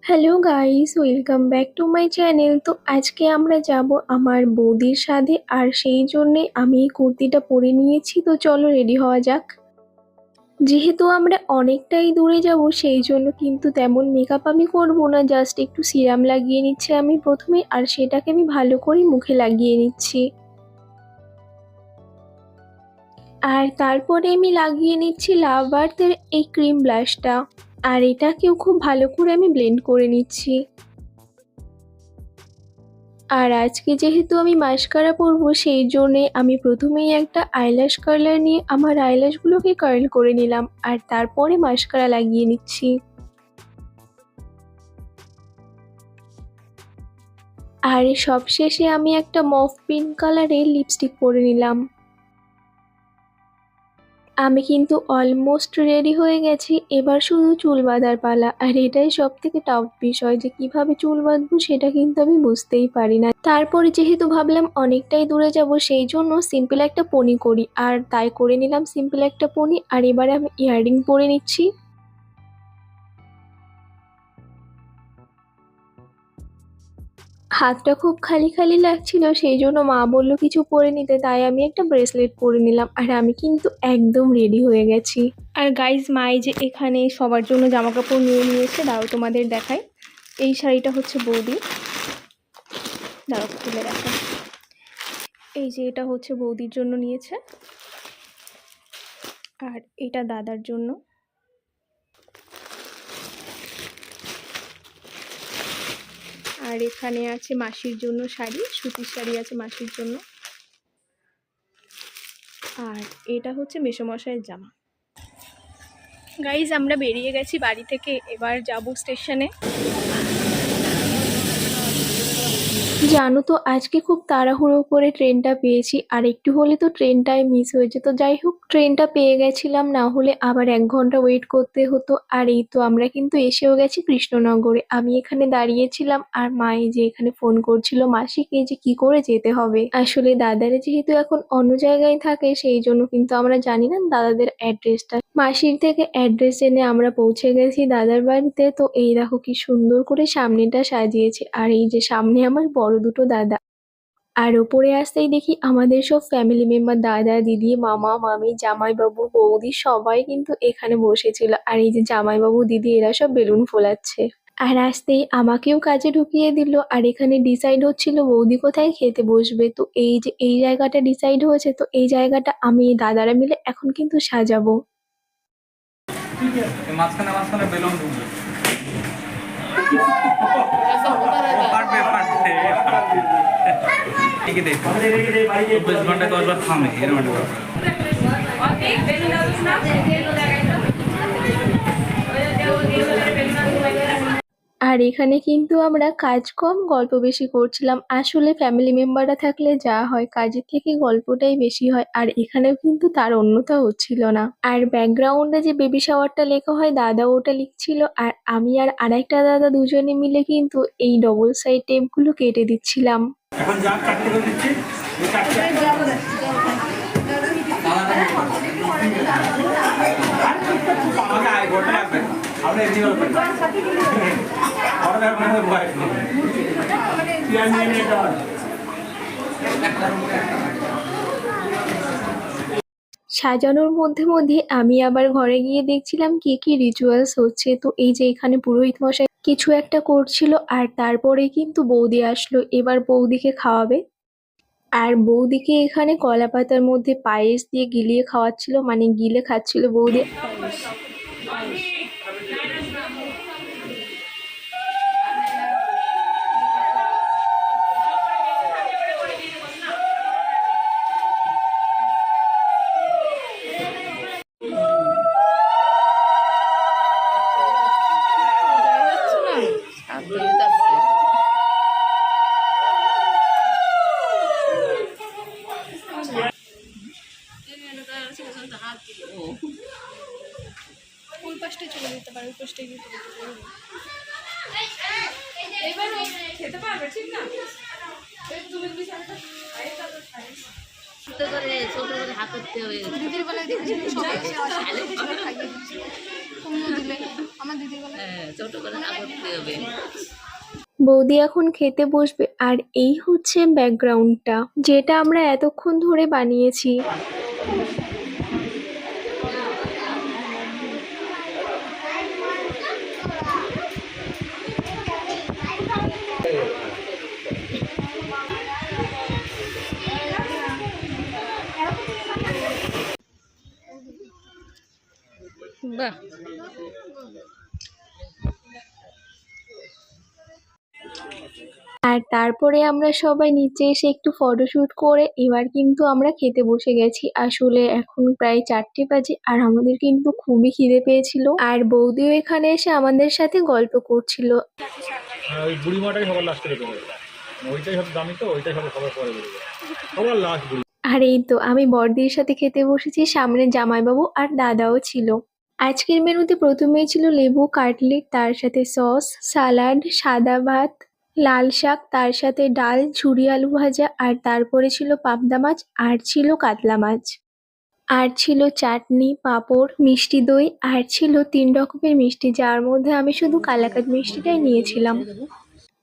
Hello guys, welcome back to my channel. তো আজকে আমরা যাব আমার বৌদির সাথে, আর সেই জন্যে আমি এই কুর্তিটা পরে নিয়েছি। তো চলো রেডি হওয়া যাক। যেহেতু আমরা অনেকটাই দূরে যাব, সেই জন্য কিন্তু তেমন মেকআপ আমি করবো না, জাস্ট একটু সিরাম লাগিয়ে নিচ্ছি আমি প্রথমে, আর সেটাকে আমি ভালো করে মুখে লাগিয়ে নিচ্ছি। আর তারপরে আমি লাগিয়ে নিচ্ছি লাভ আর্থের এই ক্রিম ব্লাশটা, আর এটাকেও খুব ভালো করে আমি ব্লেন্ড করে নিচ্ছি। আর আজকে যেহেতু আমি মাস্কারা পরবো, সেই জন্যে আমি প্রথমেই একটা আইল্যাশ কার্লার নিয়ে আমার আইল্যাশগুলোকে কার্ল করে নিলাম, আর তারপরে মাস্কারা লাগিয়ে নিচ্ছি। আর সবশেষে আমি একটা মফ পিঙ্ক কালারের লিপস্টিক পরে নিলাম। আমি কিন্তু অলমোস্ট রেডি হয়ে গেছি, এবার শুধু চুল বাঁধার পালা। আর এটাই সব থেকে টাফ বিষয়, যে কিভাবে চুল বাঁধবো সেটা কিন্তু আমি বুঝতেই পারি না। তারপরে যেহেতু ভাবলাম অনেকটাই দূরে যাব, সেই জন্য সিম্পল একটা পনি করি, আর তাই করে নিলাম সিম্পল একটা পনি। আর এবারে আমি ইয়াররিং পরে নিচ্ছি। হাতটা খুব খালি খালি লাগছিল, সেই জন্য মা বললো কিছু পরে নিতে, তাই আমি একটা ব্রেসলেট পরে নিলাম। আর আমি কিন্তু একদম রেডি হয়ে গেছি। আর গাইজ, মাই যে এখানে সবার জন্য জামা কাপড় নিয়ে নিয়েছে, দাঁড়াও তোমাদের দেখাই। এই শাড়িটা হচ্ছে বৌদি, দাঁড়াও খুলে দেখো। এই যে এটা হচ্ছে বৌদির জন্য নিয়েছে, আর এটা দাদার জন্য। আর এখানে আছে মাসির জন্য শাড়ি, সুতির শাড়ি আছে মাসির জন্য। আর এটা হচ্ছে মেসোমশাইয়ের জামা। গাইজ, আমরা বেরিয়ে গেছি বাড়ি থেকে, এবার যাব স্টেশনে। জানো তো, আজকে খুব তাড়াহুড়ো করে ট্রেনটা পেয়েছি, আর একটু হলে তো ট্রেনটাই মিস হয়ে যেত। যাই হোক, ট্রেনটা পেয়ে গেছিলাম, না হলে আবার 1 ঘন্টা ওয়েট করতে হতো। আর এই তো আমরা কিন্তু এসেও গেছি কৃষ্ণনগরে। আমি এখানে দাঁড়িয়েছিলাম, আর মা এই যে এখানে ফোন করছিল মাসিকে, যে কি করে যেতে হবে। আসলে দাদারা যেহেতু এখন অন্য জায়গায় থাকে, সেই জন্য কিন্তু আমরা জানি না দাদাদের অ্যাড্রেসটা। মাসির থেকে অ্যাড্রেস জেনে আমরা পৌঁছে গেছি দাদার বাড়িতে। তো এই দেখো কি সুন্দর করে সামনেটা সাজিয়েছে, আর এই যে সামনে আমার বড় দুটো দাদা। আর ওপরে আসতেই দেখি আমাদের সব ফ্যামিলি মেম্বার, দাদা, দিদি, মামা, মামি, জামাইবাবু, বৌদি সবাই কিন্তু এখানে বসেছিল। আর এই যে জামাইবাবু, দিদি এরা সব বেলুন ফোলাচ্ছে। আর আসতেই আমাকেও কাজে ঢুকিয়ে দিল। আর এখানে ডিসাইড হচ্ছিল বৌদি কোথায় খেতে বসবে। তো এই যে এই জায়গাটা ডিসাইড হয়েছে, তো এই জায়গাটা আমি দাদারা মিলে এখন কিন্তু সাজাবো। মাঝখানে মাঝখানে বেলুন ঢুকবে, ফাটবে ফাটবে। ঠিকই দেখো 24 ঘন্টায় 10 বার থামে, এরকম একটা ব্যাপার। আর এখানে কিন্তু আমরা কাজ কম গল্প বেশি করছিলাম। আসলে ফ্যামিলি মেম্বাররা থাকলে যা হয়, কাজের থেকে গল্পটাই বেশি হয়। আর এখানেও কিন্তু তার অন্যথা হচ্ছিল না। আর ব্যাকগ্রাউন্ডে যে বেবি শাওয়ারটা লেখা হয়, দাদা ওটা লিখছিল, আর আমি আর আরেকটা দাদা দুজনে মিলে কিন্তু এই ডবল সাইড টেপগুলো কেটে দিচ্ছিলাম। এখন যা কাটতে করে দিচ্ছি, ওই কাটতে আমাকে আয় ঘটনা লাগবে, আমরা এমনি গল্প করি। আমরা এখন ভয় তুই আমি নিয়ে যাওয়ার। সাজানোর মধ্যে মধ্যে আমি আবার ঘরে গিয়ে দেখছিলাম কি কি রিচুয়ালস হচ্ছে। তো এই যে এখানে পুরোহিত মশাই কিছু একটা করছিল, আর তারপরে কিন্তু বৌদি আসলো, এবার বৌদিকে খাওয়াবে। আর বৌদিকে এখানে কলা পাতার মধ্যে পায়েস দিয়ে গিলিয়ে খাওয়াচ্ছিল, মানে গিলে খাচ্ছিল বৌদি পায়েস। ওই পাশটায় চলে যেতে পারে, ওই পাশটায় গিয়ে চলে যেতে পারবে। খেতে পারবে ঠিক না? দিদির বেলায় দেখেছি সবাই খাইয়ে দিচ্ছে, দিলে হ্যাঁ, ছোট করে না করতে হবে। বৌদি এখন খেতে বসবে আর এই হচ্ছে ব্যাকগ্রাউন্ডটা যেটা আমরা এতক্ষণ ধরে বানিয়েছি। বাহ! আর তারপরে আমরা সবাই নিচে এসে একটু ফটোশুট করে এবার কিন্তু আমরা খেতে বসে গেছি। আসলে এখন প্রায় 4টে বাজে আর আমাদের কিন্তু খুবই খিদে পেয়েছিল আর বৌদিও এখানে এসে আমাদের সাথে গল্প করছিল। ওই বুড়িমাটাই সবার লাস্টে রেখে দেবে, ওইটাই সব দামি, তো ওইটাই সবার পরে বেরোবে, সবার লাস্ট বুড়ি। আর এই তো আমি বড়দির সাথে খেতে বসেছি, সামনে জামাইবাবু আর দাদাও ছিল। আজকের মেনুতে প্রথমেই ছিল লেবু কাটলেট, তার সাথে সস, সালাড, সাদা ভাত, লাল শাক, তার সাথে ডাল, ঝুরি আলু ভাজা আর তারপরে ছিল পাবদা মাছ আর ছিল কাতলা মাছ। আর ছিল চাটনি, পাঁপড়, মিষ্টি দই আর ছিল 3 রকমের মিষ্টি, যার মধ্যে আমি শুধু কালাকাঁদ মিষ্টিটাই নিয়েছিলাম।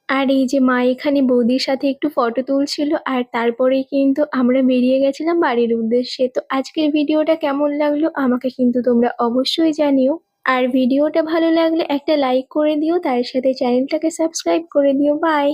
আর এই যে মা এখানে বৌদির সাথে একটু ফটো তুলছিল আর তারপরেই কিন্তু আমরা বেরিয়ে গেছিলাম বাড়ির উদ্দেশ্যে। তো আজকের ভিডিওটা কেমন লাগলো আমাকে কিন্তু তোমরা অবশ্যই জানিও। আর ভিডিওটা ভালো লাগলে একটা লাইক করে দিও, তার সাথে চ্যানেলটাকে সাবস্ক্রাইব করে দিও। বাই।